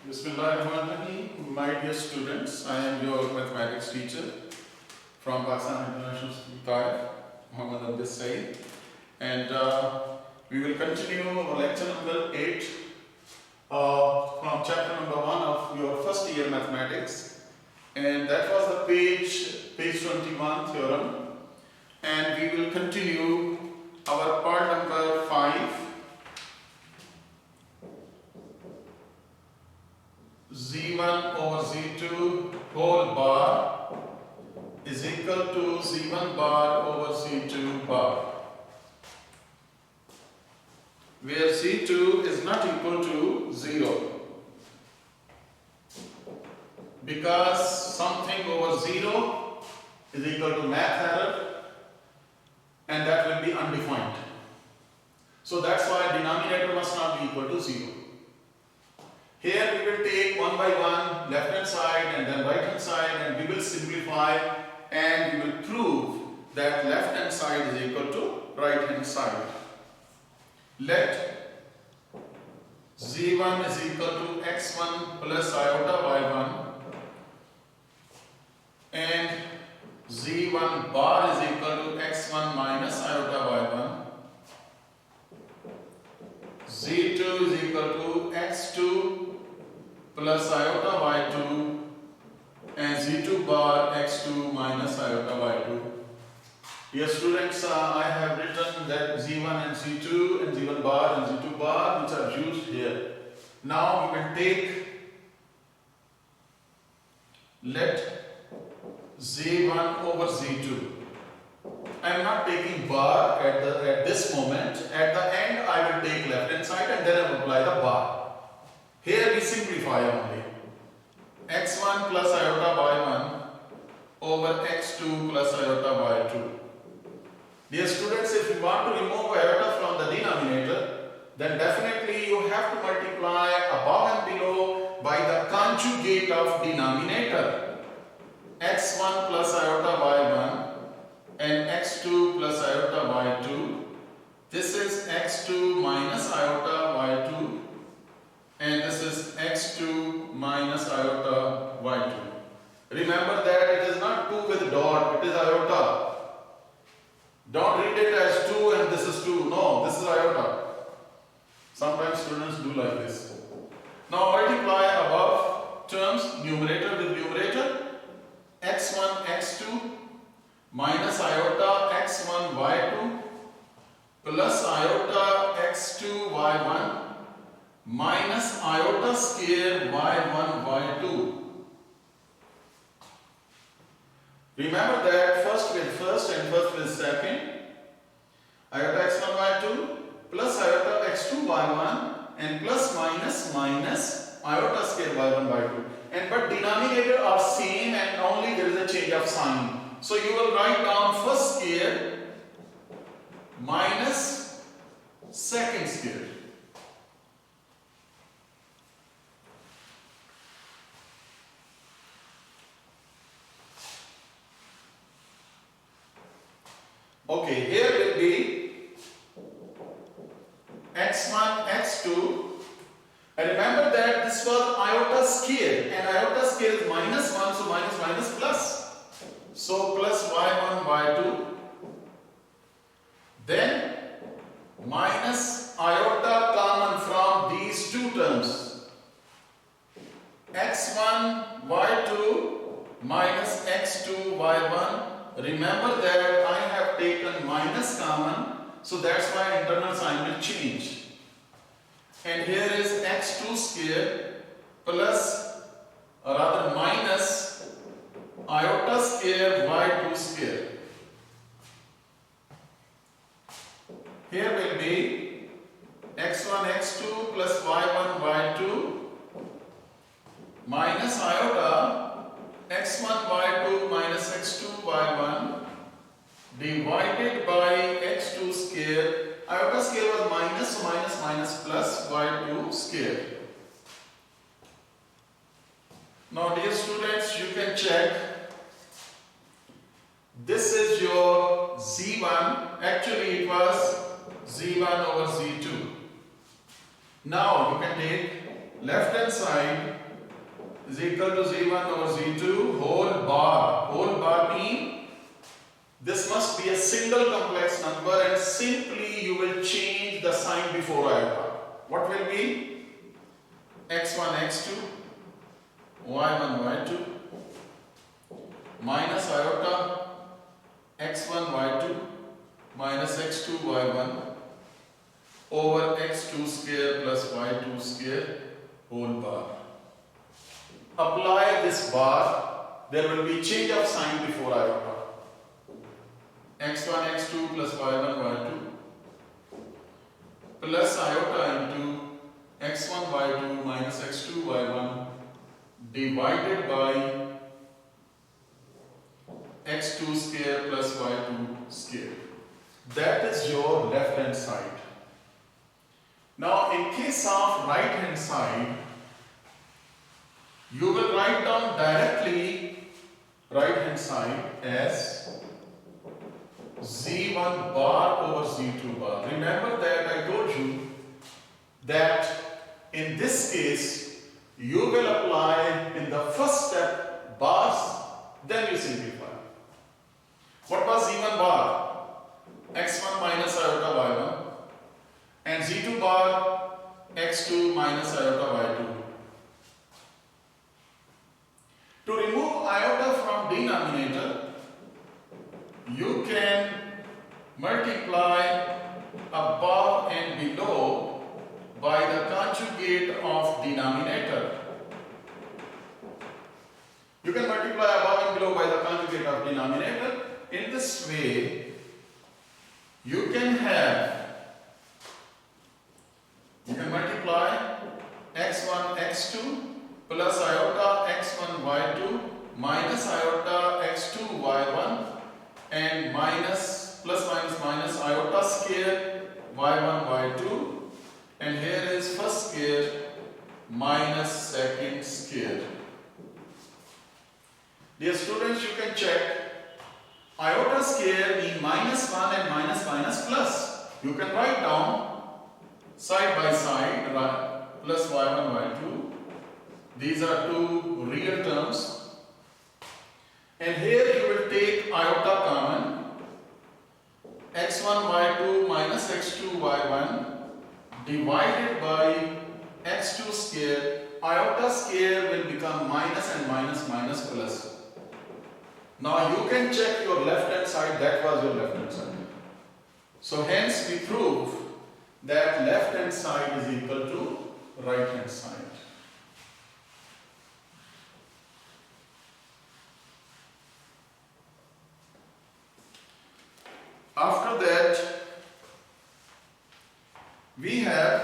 Bismillahirrahmanirrahim. My dear students, I am your mathematics teacher from Pakistan International School, Taif, Muhammad Abdul Saeed. And we will continue our lecture number 8 from chapter number 1 of your first year mathematics. And that was the page 21 theorem. And we will continue our part number 5. Z1 over Z2 whole bar is equal to Z1 bar over Z2 bar, where Z2 is not equal to 0, because something over 0 is equal to math error and that will be undefined. So that's why denominator must not be equal to 0. Here we will take one by one left hand side and then right hand side, and we will simplify and we will prove that left hand side is equal to right hand side. Let Z1 is equal to x1 plus iota y1 and Z1 bar is equal to x1 minus iota y1. Z2 is equal to x2 plus iota y2 and Z2 bar x2 minus iota y2. Dear students, I have written that Z1 and Z2 and Z1 bar and Z2 bar which are used here. Now we will take, let Z1 over Z2. I am not taking bar at this moment. At the end I will take left hand side and then I will apply the bar. Here we simplify only. x1 plus iota y1 over x2 plus iota y2. Dear students, if you want to remove iota from the denominator, then definitely you have to multiply above and below by the conjugate of denominator. x1 plus iota y1 and x2 plus iota y2. This is x2 minus iota y2. And this is x2 minus iota y2. Remember that it is not 2 with dot, it is iota. Don't read it as 2 and this is 2. No, this is iota. Sometimes students do like this. Now multiply above terms, numerator with numerator. x1, x2 minus iota x1, y2 plus iota x2, y1 minus iota square y1 y2. Remember that first with first and first with second. Iota x1 y2 plus iota x2 y1 and plus minus minus iota square y1 y2. And but denominator are same and only there is a change of sign. So you will write down first square minus second square. Okay, here will be x1, x2. And remember that this was iota scale, and iota scale is minus 1, so minus minus plus. So plus y1, y2. Then minus iota common from these two terms. x1, y2 minus x2, y1. Remember that I have taken minus common, so that's why internal sign will change. And here is x2 square plus, or rather minus iota square y2 square. Here will be x1 x2 plus y1 y2 minus iota x1 y2 minus x2 y1 divided by x2 square. Iota square was minus, so minus minus plus y2 square. Now dear students, you can check. This is your Z1. Actually it was Z1 over Z2. Now you can take left hand side is equal to z1 over z2 whole bar. Whole bar mean this must be a single complex number, and simply you will change the sign before iota. What will be? x1 x2 y1 y2 minus iota x1 y2 minus x2 y1 over x2 square plus y2 square whole bar. Apply this bar, there will be change of sign before iota. x1 x2 plus y1 y2 plus iota into x1 y2 minus x2 y1 divided by x2 square plus y2 square. That is your left hand side. Now in case of right hand side, you will write down directly right hand side as z1 bar over z2 bar. Remember that I told you that in this case you will apply in the first step bars, then you simplify. What was z1 bar? x1 minus iota y1 and z2 bar x2 minus iota y2. To remove iota from denominator, you can multiply above and below by the conjugate of denominator. You can multiply above and below by the conjugate of denominator. In this way, you can multiply x1 x2 plus iota x1 y2 minus iota x2 y1 and minus plus minus minus iota square y1 y2, and here is first square minus second square. Dear students, you can check iota square mean minus 1 and minus minus plus. You can write down side by side plus y1 y2. These are two real terms, and here you will take iota common, x1 y2 minus x2 y1 divided by x2 square. Iota square will become minus and minus minus plus. Now you can check your left hand side, that was your left hand side. So hence we prove that left hand side is equal to right hand side. After that, we have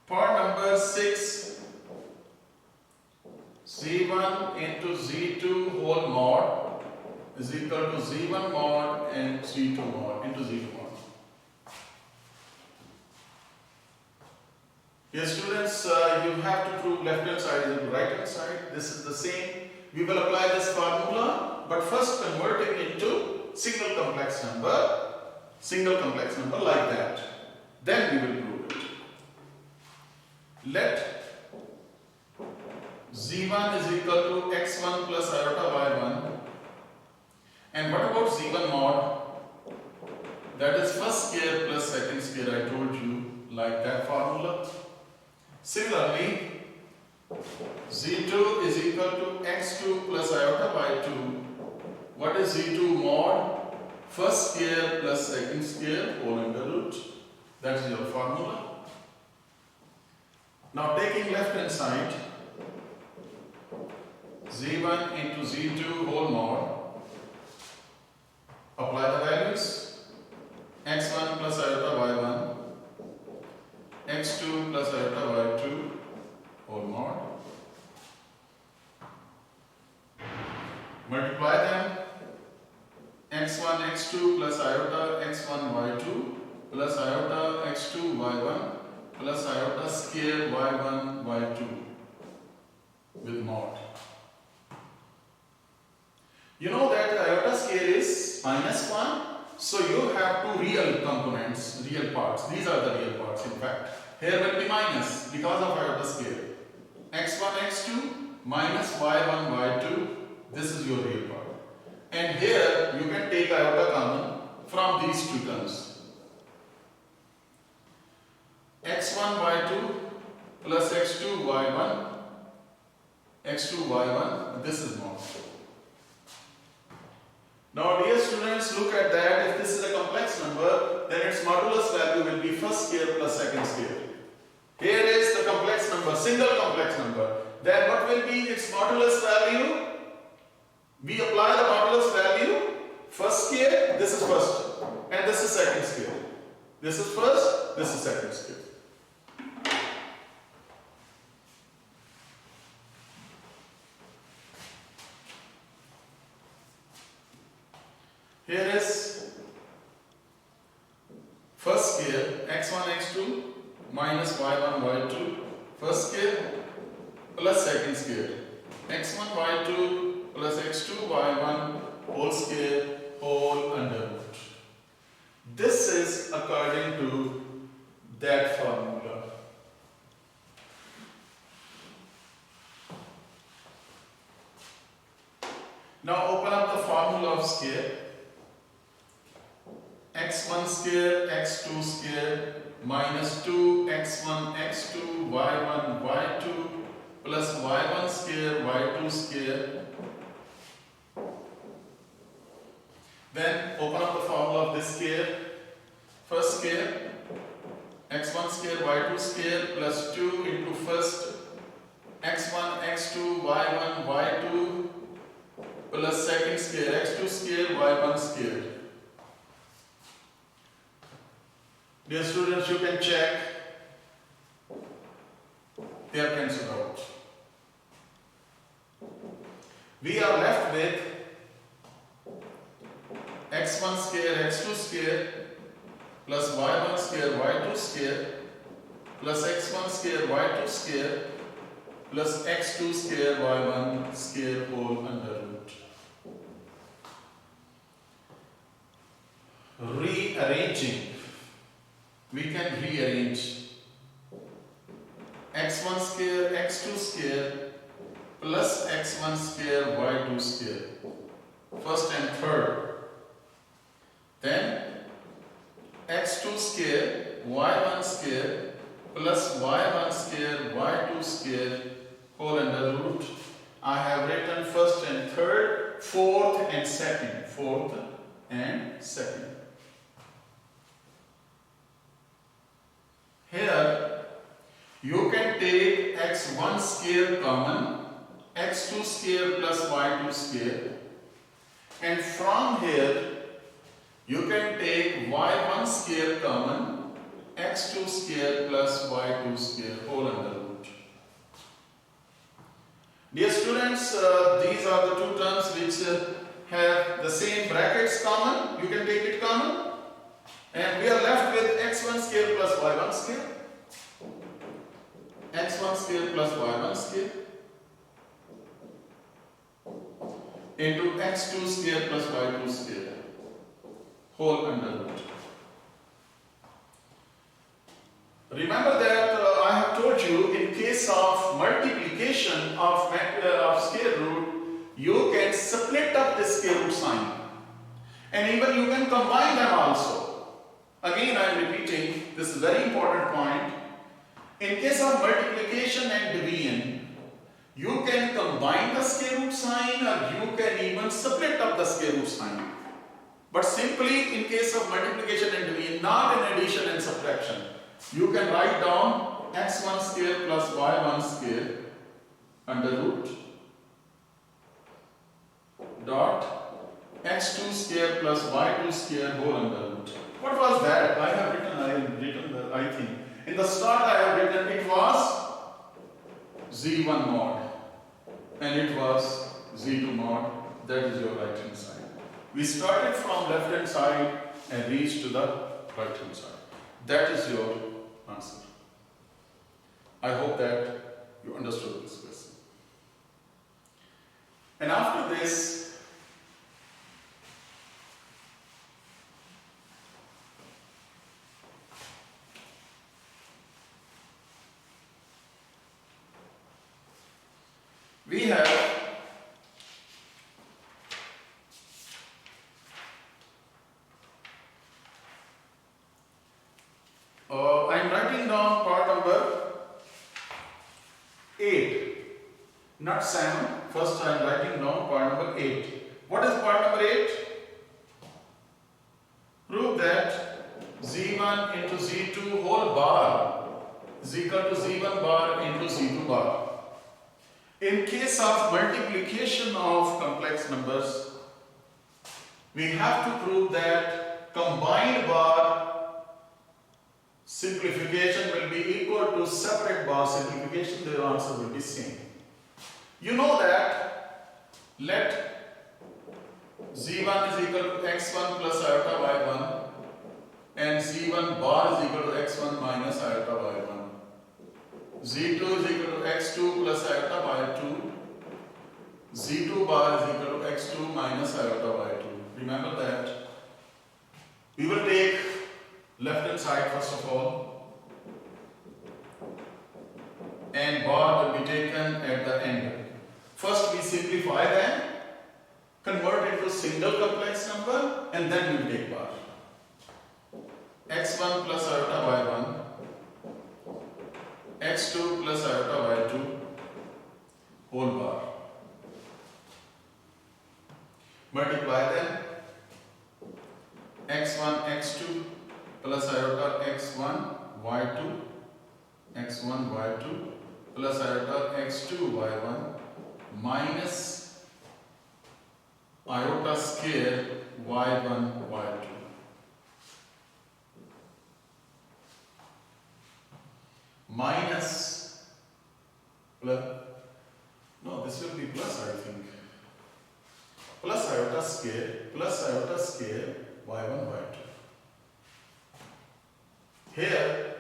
part number 6, z1 into z2 whole mod is equal to z1 mod and z2 mod into z2 mod. Yes, students, you have to prove left hand side is right hand side. This is the same. We will apply this formula, but first convert it into single complex number like that. Then we will prove it. Let z1 is equal to x1 plus iota y1. And what about z1 mod? That is first square plus second square, I told you, like that formula. Similarly, z2 is equal to x2 plus iota y2. What is z2 mod? First square plus second square whole under root. That is your formula. Now taking left hand side, z1 into z2 whole mod, apply the values, x1 plus iota y1, x2 plus iota y2 whole mod, multiply them, x1 x2 plus iota x1 y2 plus iota x2 y1 plus iota square y1 y2 with mod. You know that iota square is minus 1, so you have two real components, real parts. These are the real parts in fact. Here will be minus because of the scale. x1, x2 minus y1, y2. This is your real part. And here you can take iota common from these two terms. x1, y2 plus x2, y1. x2, y1. This is not. Now dear students, look at that. If this is a complex number, then its modulus value will be first scale plus second scale. Here is the complex number, single complex number. Then what will be its modulus value? We apply the modulus value, first scale, this is first, and this is second scale. This is first, this is second scale. Here is first scale, x1, x2 minus y1, y2, first scale plus second scale, x1, y2 plus x2, y1 whole scale whole under root. This is according to that formula. Now open up the formula of scale. x1 square, x2 square minus 2x1, x2, y1, y2 plus y1 square, y2 square. Then open up the formula of this square. First square, x1 square, y2 square plus 2 into first x1, x2, y1, y2 plus second square, x2 square, y1 square. Dear students, you can check. They are cancelled out. We are left with x1 square, x2 square plus y1 square, y2 square plus x1 square, y2 square plus x2 square, y1 square whole under root. Rearranging. We can rearrange x1 square, x2 square plus x1 square, y2 square. First and third. Then x2 square, y1 square plus y1 square, y2 square whole under root. I have written first and third, fourth and second. Fourth and second. Here you can take x1 square common, x2 square plus y2 square, and from here you can take y1 square common, x2 square plus y2 square whole under root. Dear students, these are the two terms which have the same brackets common. You can take it common. And we are left with x1 square plus y1 square. x1 square plus y1 square into x2 square plus y2 square whole under root. Remember that I have told you in case of multiplication of square root, you can split up the square root sign, and even you can combine them also. Again, I am repeating, this is a very important point. In case of multiplication and division, you can combine the square root sign or you can even split up the square root sign. But simply in case of multiplication and division, not in addition and subtraction, you can write down x1 square plus y1 square under root dot x2 square plus y2 square whole under root. What was that? I have written I think. In the start I have written it was z1 mod and it was z2 mod. That is your right hand side. We started from left hand side and reached to the right hand side. That is your answer. I hope that you understood this question. And after this, We have I am writing down part number 8, not 7. First I am writing down part number 8. What is part number 8? Prove that Z1 into Z2 whole bar is equal to Z1 bar into Z2 bar. In case of multiplication of complex numbers, we have to prove that combined bar simplification will be equal to separate bar simplification. Their answer will be same. You know that let Z1 is equal to x1 plus iota y1 and Z1 bar is equal to x1 minus iota y1. Z2 is equal to x2 plus iota y2. Z2 bar is equal to x2 minus iota y2. Remember that. We will take left hand side first of all, and bar will be taken at the end. First we simplify them, convert into single complex number, and then we will take bar. x1 plus iota y1, x2 plus iota y2, whole bar. Multiply them, x1 x2 plus iota x1 y2, x1 y2 plus iota x2 y1 minus iota square y1 y2. Minus plus, no, this will be plus, I think, plus iota square y1 y2. Here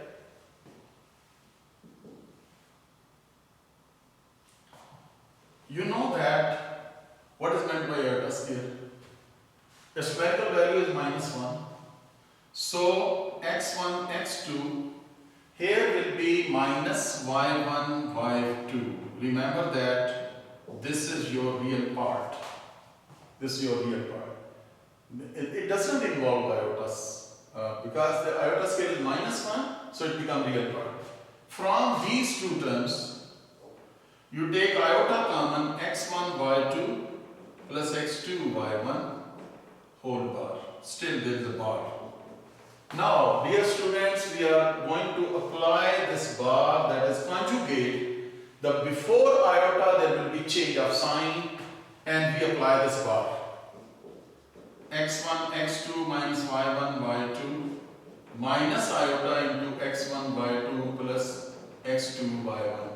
you know that what is meant by iota square? The spherical value is -1. So x1, x2 here will be minus y1, y2. Remember that this is your real part. This is your real part. It doesn't involve iotas. Because the iota scale is -1, so it becomes real part. From these two terms, you take iota common x1 y2 plus x2 y1 whole bar. Still there is a bar. Now, dear students, we are going to apply this bar, that is conjugate. The before iota there will be change of sign, and we apply this bar. x1, x2 minus y1, y2 minus iota into x1, y2 plus x2, y1.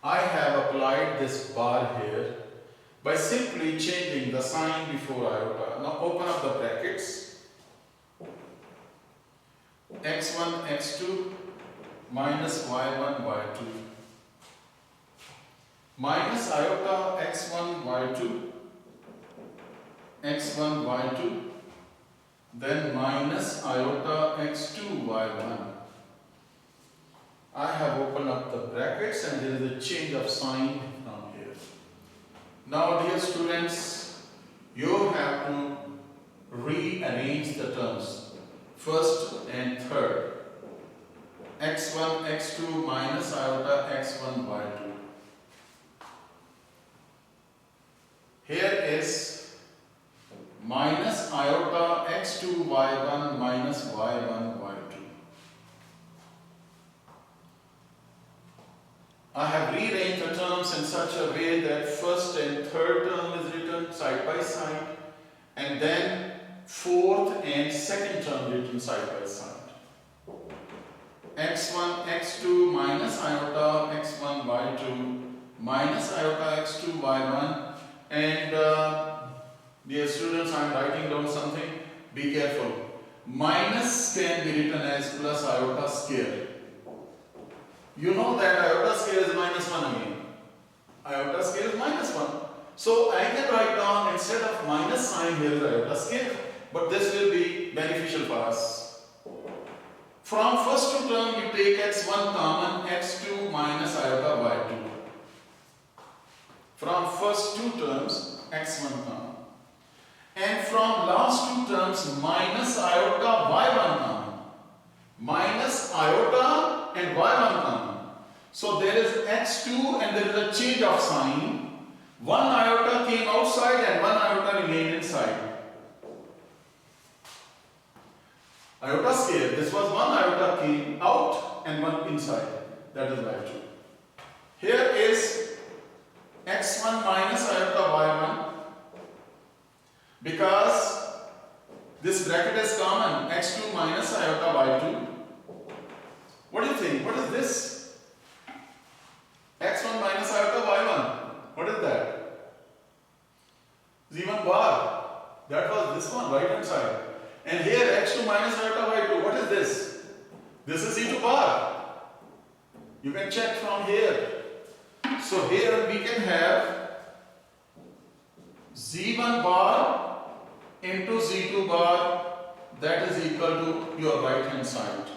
I have applied this bar here by simply changing the sign before iota. Now open up the brackets. x1, x2 minus y1, y2 minus iota x1, y2 x1, y2, then minus iota x2, y1. I have opened up the brackets and there is a change of sign from here. Now dear students, you have to rearrange the terms, first and third. x1, x2 minus iota x1, y2. Here is minus iota x2 y1 minus y1 y2. I have rearranged the terms in such a way that first and third term is written side by side, and then fourth and second term written side by side. x1 x2 minus iota x1 y2 minus iota x2 y1, and dear students, I am writing down something. Be careful. Minus can be written as plus iota square. You know that iota square is -1 again. Iota square is -1. So I can write down instead of minus sign here is iota square. But this will be beneficial for us. From first two term you take x1 common, x2 minus iota y2. From first two terms, x1 common. And from last two terms, minus iota y1 common. Minus iota and y1 common. So there is x2 and there is a change of sign. One iota came outside and one iota remained inside. Iota square. This was one iota came out and one inside. That is y2. Here is x1 minus iota y1. Because this bracket is common, x2 minus iota y2. What do you think? What is this? x1 minus iota y1. What is that? z1 bar. That was this one, right hand side. And here x2 minus iota y2. What is this? This is z2 bar. You can check from here. So here we can have z1 bar into z2 bar, that is equal to your right hand side.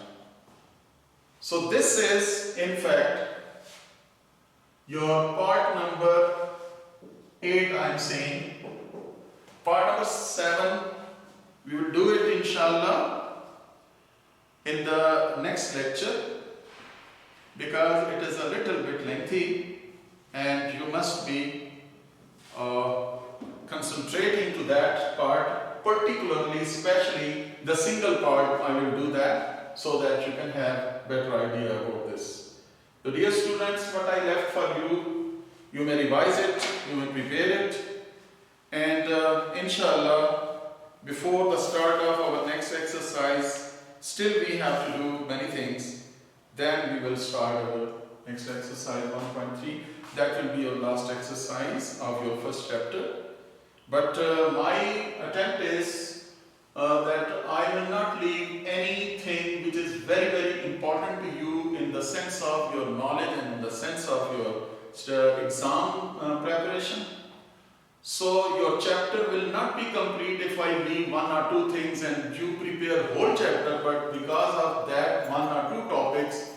So this is in fact your part number 8 I am saying. Part number 7 we will do it inshallah in the next lecture because it is a little bit lengthy and you must be concentrating to that part, particularly, especially the single part. I will do that so that you can have better idea about this. So dear students, what I left for you, you may revise it, you may prepare it, and inshallah, before the start of our next exercise, still we have to do many things. Then we will start our next exercise 1.3. That will be your last exercise of your first chapter. But my attempt is that I will not leave anything which is very, very important to you in the sense of your knowledge and in the sense of your exam preparation. So your chapter will not be complete if I leave one or two things and you prepare whole chapter, but because of that one or two topics,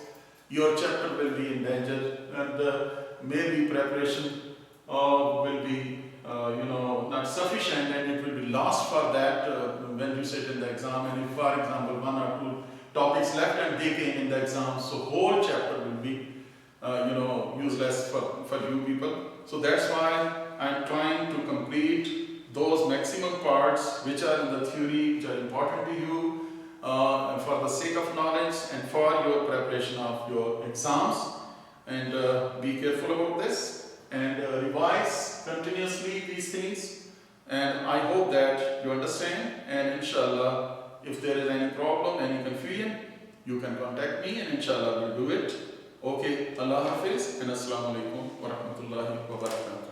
your chapter will be in danger and maybe preparation will be not sufficient and it will be lost for that when you sit in the exam. And if, for example, one or two topics left and they came in the exam, so whole chapter will be useless for you people. So that's why I am trying to complete those maximum parts which are in the theory, which are important to you for the sake of knowledge and for your preparation of your exams. And be careful about this and revise continuously these things. And I hope that you understand. And inshallah, if there is any problem, any confusion, you can contact me and inshallah we'll do it. Okay, Allah Hafiz and Assalamu alaikum wa rahmatullahi wa barakatuh.